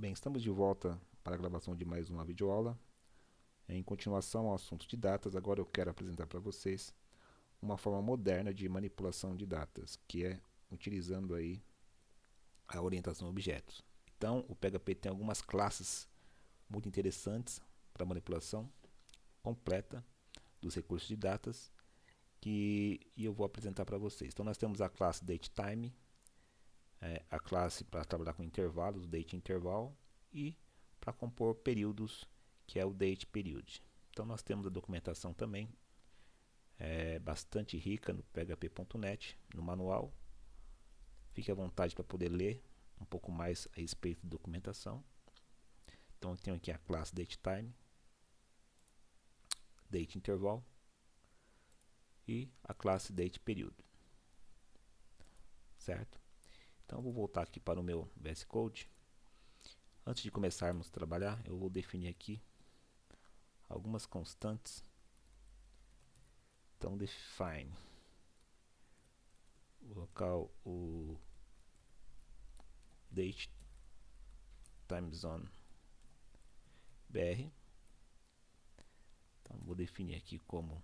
Bem, estamos de volta para a gravação de mais uma videoaula. Em continuação ao assunto de datas, agora eu quero apresentar para vocês uma forma moderna de manipulação de datas, que é utilizando aí a orientação a objetos. Então, o PHP tem algumas classes muito interessantes para manipulação completa dos recursos de datas que eu vou apresentar para vocês. Então, nós temos a classe datetime, a classe para trabalhar com intervalos, o dateInterval, e para compor períodos, que é o datePeriod. Então nós temos a documentação também, bastante rica no php.net, no manual. Fique à vontade para poder ler um pouco mais a respeito da documentação. Então eu tenho aqui a classe datetime, dateInterval e a classe datePeriod, certo? Então eu vou voltar aqui para o meu VS Code. Antes de começarmos a trabalhar, eu vou definir aqui algumas constantes. Então define, vou colocar o date time zone br. Então vou definir aqui como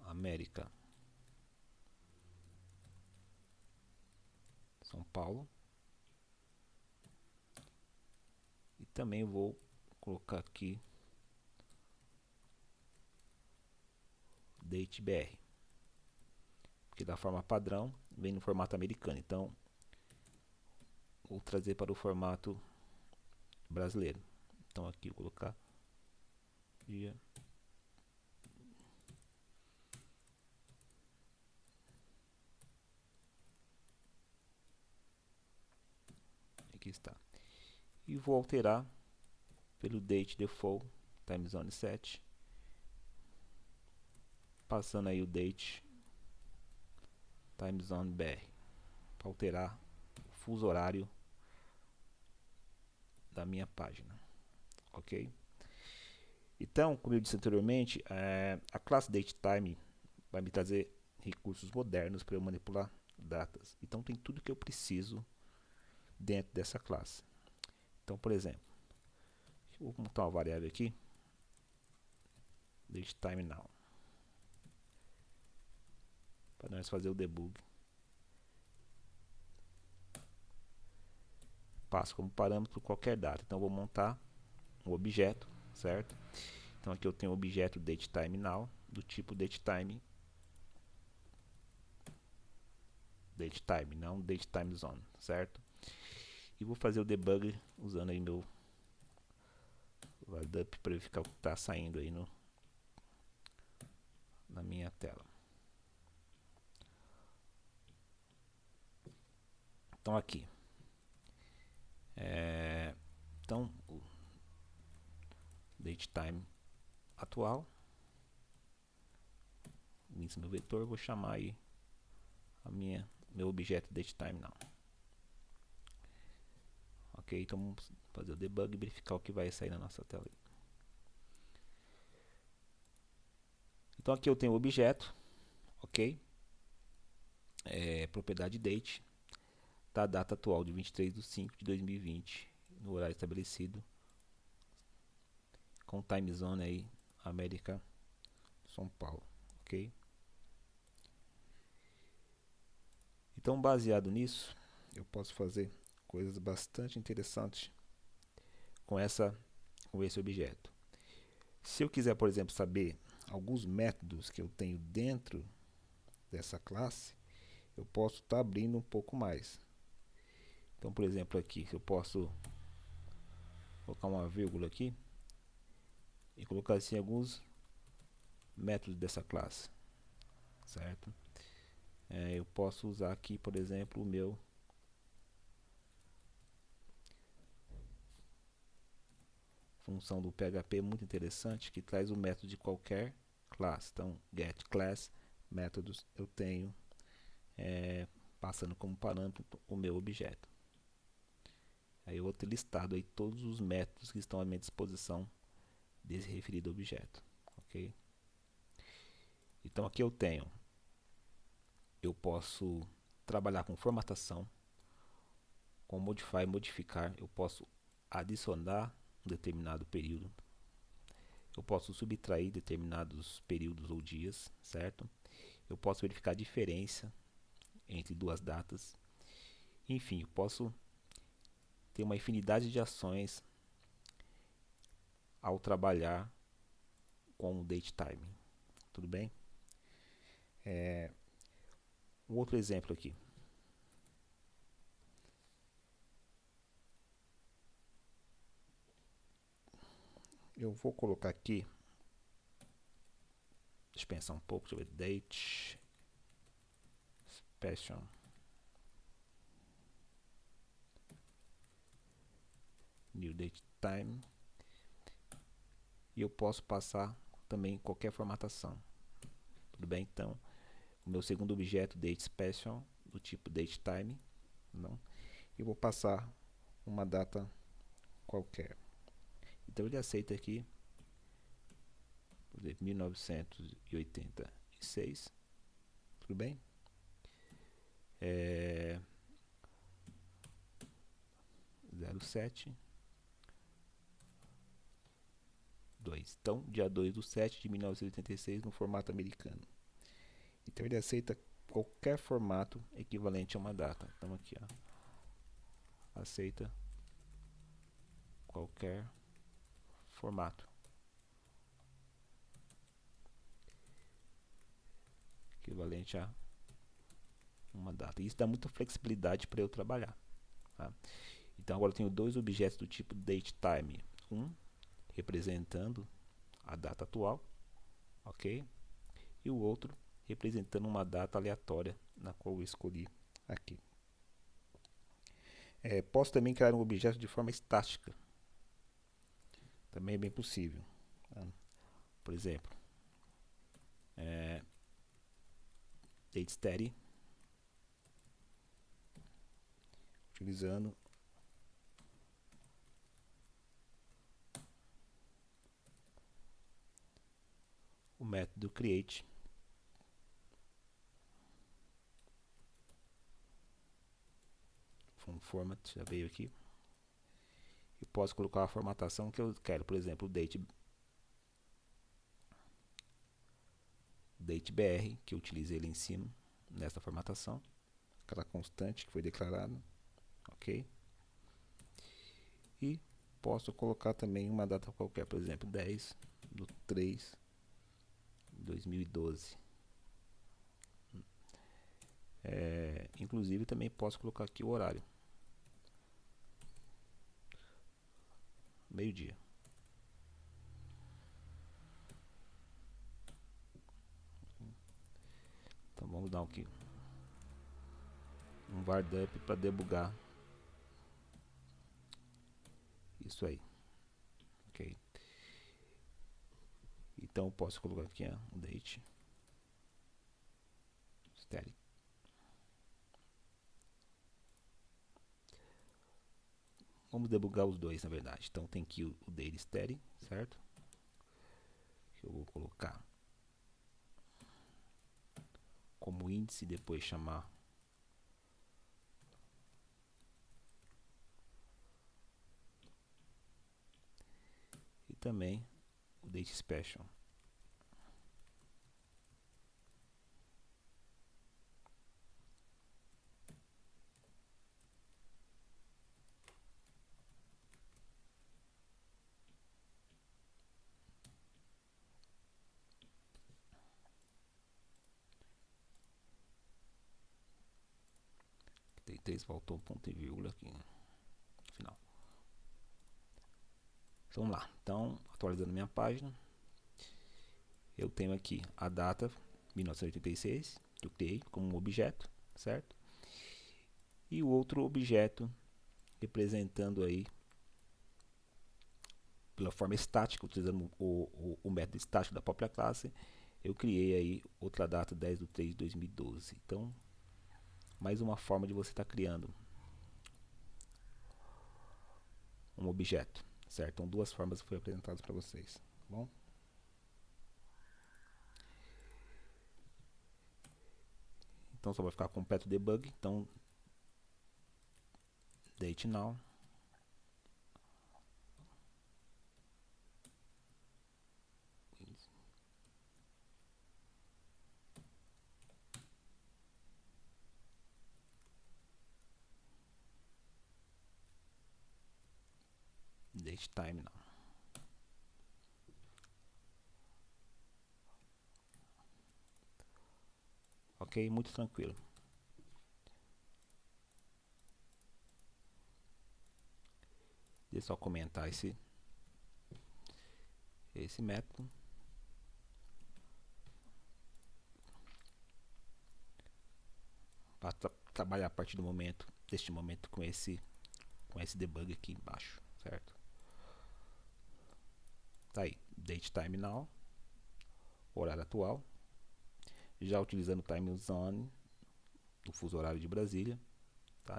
América São Paulo, e também vou colocar aqui date br, porque da forma padrão vem no formato americano, então vou trazer para o formato brasileiro. Então aqui vou colocar dia aqui está, e vou alterar pelo date default time zone set, passando aí o date time zone br para alterar o fuso horário da minha página, ok? Então, como eu disse anteriormente, a classe datetime vai me trazer recursos modernos para eu manipular datas. Então tem tudo que eu preciso dentro dessa classe. Então, por exemplo, vou montar uma variável aqui, datetime now, para nós fazer o debug. Passo como parâmetro qualquer data. Então vou montar um objeto, certo? Então aqui eu tenho o objeto datetime now do tipo datetime, não datetime zone, certo? E vou fazer o debug usando aí meu VARDUP para verificar o que está saindo aí na minha tela. Então aqui, então o datetime atual, índice meu vetor, vou chamar aí meu objeto datetime now. Ok, então vamos fazer o debug e verificar o que vai sair na nossa tela. Então aqui eu tenho o objeto, ok? Propriedade date, da data atual de 23/5/2020, no horário estabelecido, com time zone aí, América, São Paulo, ok? Então, baseado nisso, eu posso fazer coisas bastante interessantes com esse objeto. Se eu quiser, por exemplo, saber alguns métodos que eu tenho dentro dessa classe, eu posso estar abrindo um pouco mais. Então, por exemplo, aqui eu posso colocar uma vírgula aqui e colocar assim alguns métodos dessa classe, certo? Eu posso usar aqui, por exemplo, o meu função do PHP muito interessante, que traz o método de qualquer classe. Então, get class métodos eu tenho passando como parâmetro o meu objeto. Aí eu vou ter listado aí todos os métodos que estão à minha disposição desse referido objeto, ok? Então aqui eu posso trabalhar com formatação, Com modify, modificar, eu posso adicionar um determinado período, eu posso subtrair determinados períodos ou dias, certo? Eu posso verificar a diferença entre duas datas. Enfim, eu posso ter uma infinidade de ações ao trabalhar com o datetime. Tudo bem? Um outro exemplo aqui. Eu vou colocar aqui, deixa eu pensar um pouco, deixa eu ver, date special. New date time. E eu posso passar também qualquer formatação. Tudo bem? Então, o meu segundo objeto, date special, do tipo date time, não? Eu vou passar uma data qualquer. Então ele aceita aqui, por exemplo, 1986. Tudo bem? 07 2. Então, dia 2/7 de 1986 no formato americano. Então ele aceita qualquer formato equivalente a uma data. Então aqui, ó, aceita qualquer formato equivalente a uma data. Isso dá muita flexibilidade para eu trabalhar. Tá? Então agora eu tenho dois objetos do tipo datetime. Um representando a data atual, ok? E o outro representando uma data aleatória na qual eu escolhi aqui. Posso também criar um objeto de forma estática. Também é bem possível. Tá? Por exemplo, dateSteady, utilizando o método create. Um format já veio aqui. Eu posso colocar a formatação que eu quero, por exemplo, datebr, que eu utilizei ali em cima, nessa formatação, aquela constante que foi declarada, ok? E posso colocar também uma data qualquer, por exemplo, 10/3/2012. Inclusive também posso colocar aqui o horário, meio-dia. Então vamos dar aqui um vardup para debugar isso aí, ok? Então eu posso colocar aqui um date static. Vamos debugar os dois, na verdade. Então tem aqui o date static, certo? Que eu vou colocar como índice e depois chamar e também o date special. Tem 3, faltou um ponto e vírgula aqui no final. Vamos lá. Então, atualizando minha página, eu tenho aqui a data 1986 que eu criei como um objeto, certo? E o outro objeto representando aí pela forma estática, utilizando o método estático da própria classe, eu criei aí outra data 10/3/2012. Então, mais uma forma de você estar criando um objeto, certo? Então, duas formas que foram apresentadas para vocês, tá bom? Então, só vai ficar completo debug. Então, date now, date time now. Ok, muito tranquilo. Deixa eu só comentar esse método. Para trabalhar a partir deste momento com esse debug aqui embaixo, certo? Tá aí, date time now, horário atual, já utilizando o time zone, o fuso horário de Brasília, tá?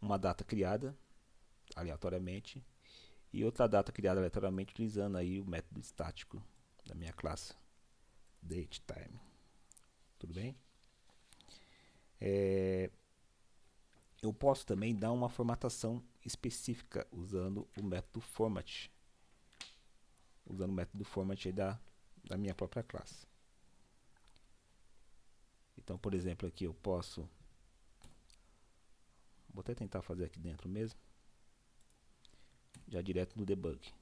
Uma data criada aleatoriamente e outra data criada aleatoriamente utilizando aí o método estático da minha classe datetime. Tudo bem? Eu posso também dar uma formatação específica usando o método format, aí da minha própria classe. Então, por exemplo, aqui eu posso, vou até tentar fazer aqui dentro mesmo, já direto no debug.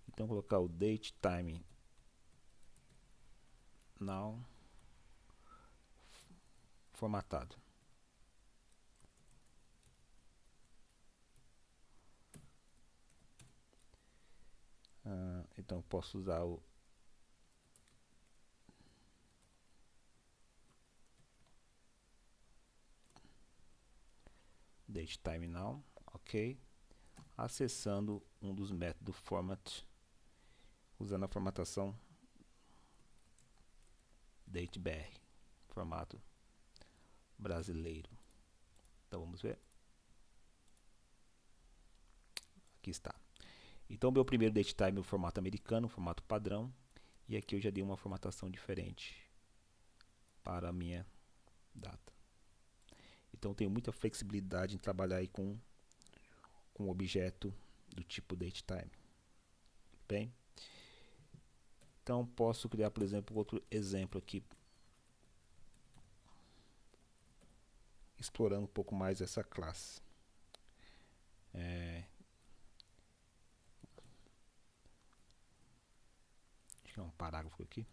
Então, colocar o datetime now formatado. Então, eu posso usar o datetime now, ok, acessando um dos métodos format, usando a formatação datebr, formato brasileiro. Então vamos ver. Aqui está. Então meu primeiro datetime é o formato americano, formato padrão, e aqui eu já dei uma formatação diferente para a minha data. Então tenho muita flexibilidade em trabalhar aí com um objeto do tipo datetime. Bem, então posso criar, por exemplo, outro exemplo aqui, explorando um pouco mais essa classe. Deixa eu criar um parágrafo aqui.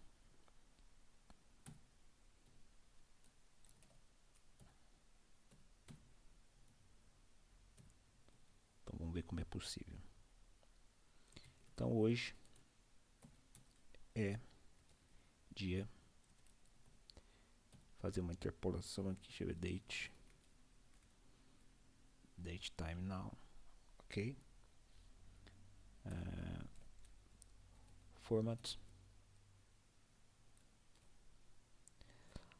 Então vamos ver como é possível. Então hoje é dia, fazer uma interpolação aqui, deixa eu ver, date time now, ok, format.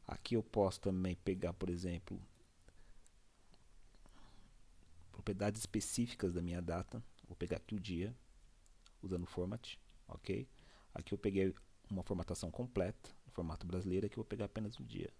Aqui eu posso também pegar, por exemplo, propriedades específicas da minha data. Vou pegar aqui o dia, usando o format, ok. Aqui eu peguei uma formatação completa, no formato brasileiro, aqui eu vou pegar apenas o dia.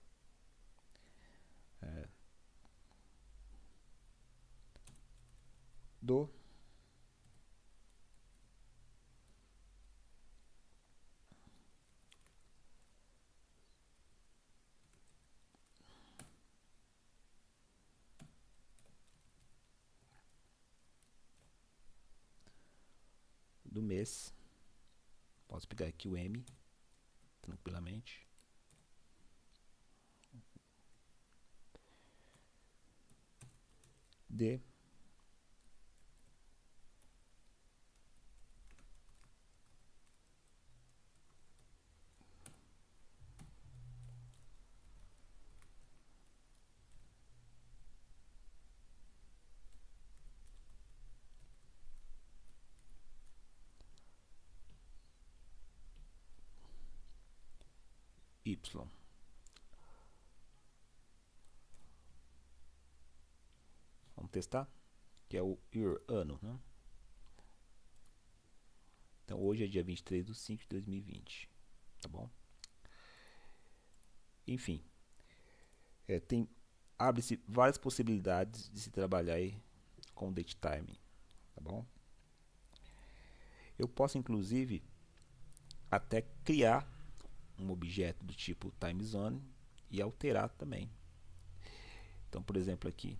Do mês, posso pegar aqui o M tranquilamente. D Y. Vamos testar, que é o year, ano, né? Então hoje é dia 23/5/2020, tá bom? Enfim, tem abre-se várias possibilidades de se trabalhar aí com o datetime, tá bom? Eu posso inclusive até criar um objeto do tipo timezone e alterar também. Então, por exemplo, aqui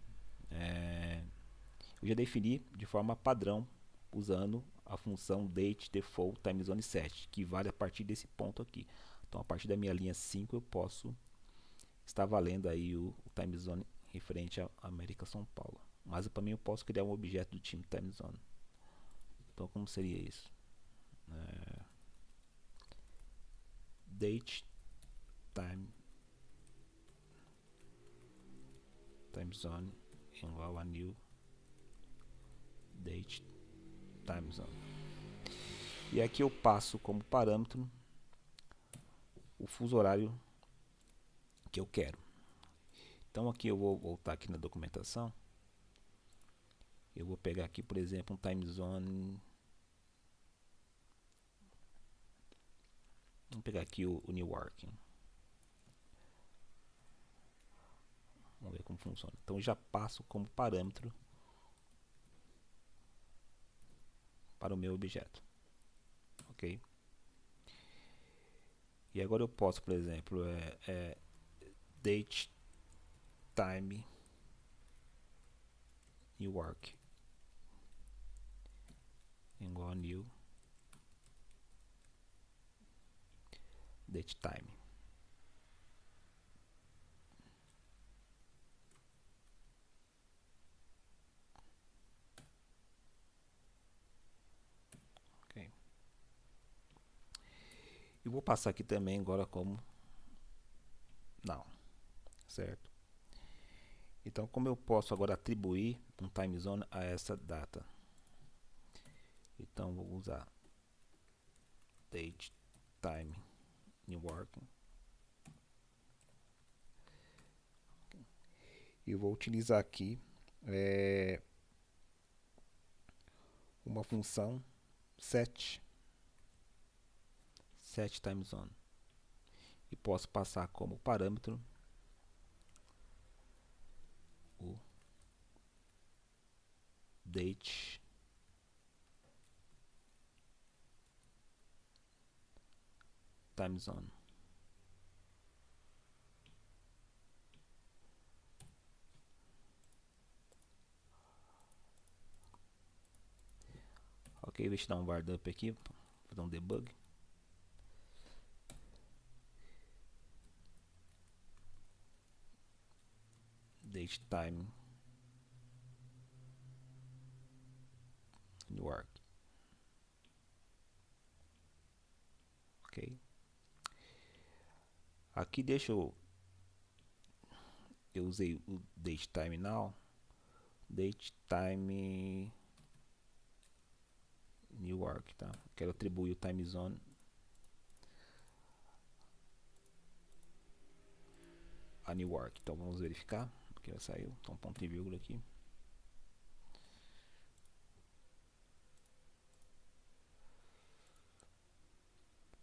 eu já defini de forma padrão usando a função date default timezone set, que vale a partir desse ponto aqui. Então, a partir da minha linha 5 eu posso estar valendo aí o timezone referente à América São Paulo. Mas também eu posso criar um objeto do time timezone. Então, como seria isso? Date timezone igual a new date timezone. E aqui eu passo como parâmetro o fuso horário que eu quero. Então aqui eu vou voltar aqui na documentação. Eu vou pegar aqui, por exemplo, um timezone. Vamos pegar aqui o Newark. Vamos ver como funciona. Então eu já passo como parâmetro para o meu objeto. Ok? E agora eu posso, por exemplo, date time Newark igual a new date time. Okay. E vou passar aqui também agora como não, certo? Então, como eu posso agora atribuir um time zone a essa data? Então, vou usar date time Newark e vou utilizar aqui uma função set time zone e posso passar como parâmetro o date time zone. Ok, deixa eu dar um wardup aqui, fazer um debug. Date time Newark. Ok. Aqui deixa eu usei o date time now, date time Newark, tá? Quero atribuir o time zone a Newark. Então vamos verificar, porque já saiu, então ponto e vírgula aqui.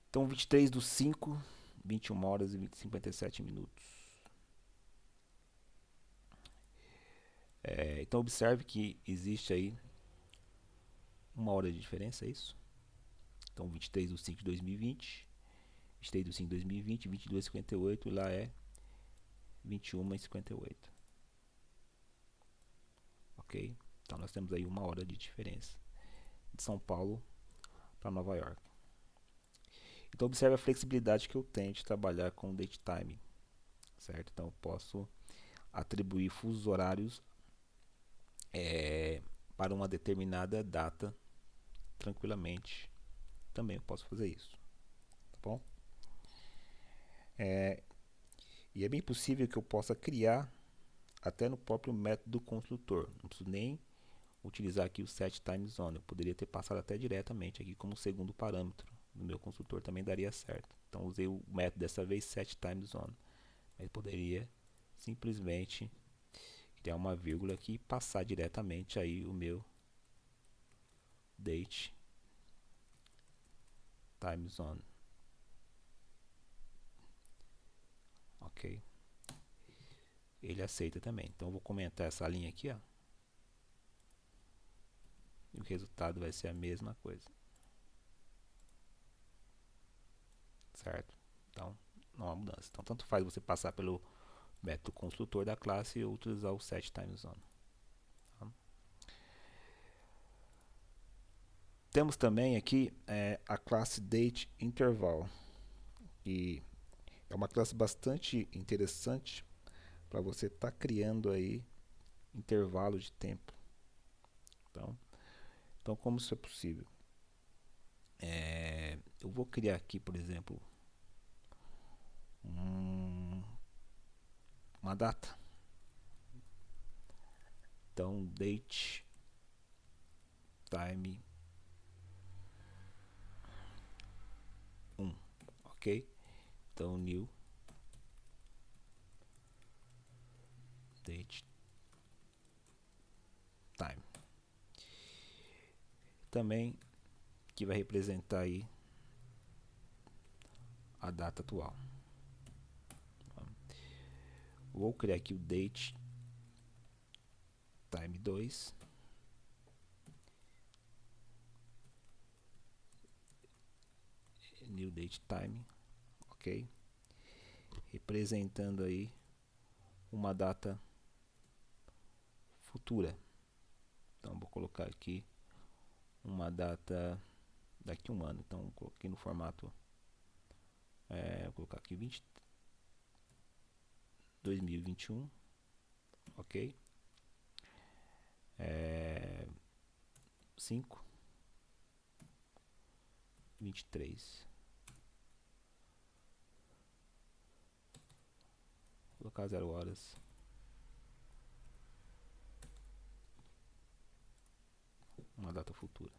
Então 23/5, 21 horas e 57 minutos. Então observe que existe aí uma hora de diferença, é isso? Então 23/5 de 2020, 23/5 de 2020, 22h58, e lá é 21h58. Ok? Então nós temos aí uma hora de diferença de São Paulo para Nova York. Então observe a flexibilidade que eu tenho de trabalhar com date time, certo? Então eu posso atribuir fusos horários para uma determinada data tranquilamente. Também eu posso fazer isso, tá bom? E é bem possível que eu possa criar até no próprio método construtor. Não preciso nem utilizar aqui o set time zone. Eu poderia ter passado até diretamente aqui como segundo parâmetro do meu construtor, também daria certo. Então usei o método dessa vez set time zone. Mas poderia simplesmente criar uma vírgula aqui e passar diretamente aí o meu date time zone. Ok? ele aceita também. Então eu vou comentar essa linha aqui, ó. E o resultado vai ser a mesma coisa. Certo? Então, não há mudança. Então, tanto faz você passar pelo método construtor da classe ou utilizar o setTimeZone. Tá? Temos também aqui a classe dateInterval, que é uma classe bastante interessante para você estar criando aí intervalo de tempo. Então como isso é possível? Eu vou criar aqui, por exemplo, uma data. Então, date time 1, ok? Então, new date time. Também que vai representar aí a data atual. Vou criar aqui o date time 2. New date time, ok? Representando aí uma data futura. Então vou colocar aqui uma data daqui a um ano. Então coloquei no formato, vou colocar aqui 2021, ok? 5 23. Vou colocar 0 horas. Uma data futura.